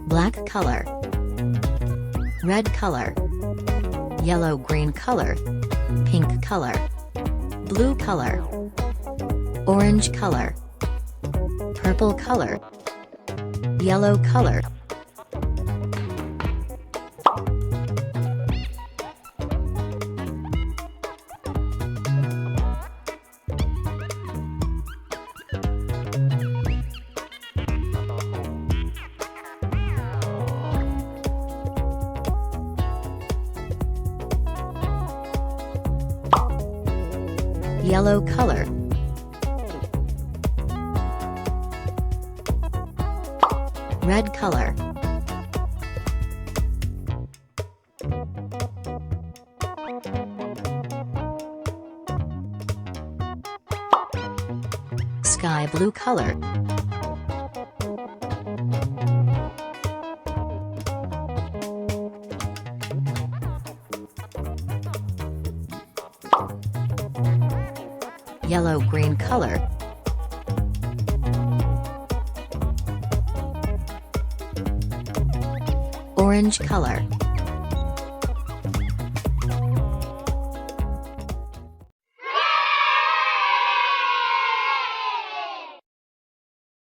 black color, red color, yellow-green color, pink color, blue color, orange color, purple color, yellow color. Yellow color, red color, sky blue color, yellow-green color, orange color.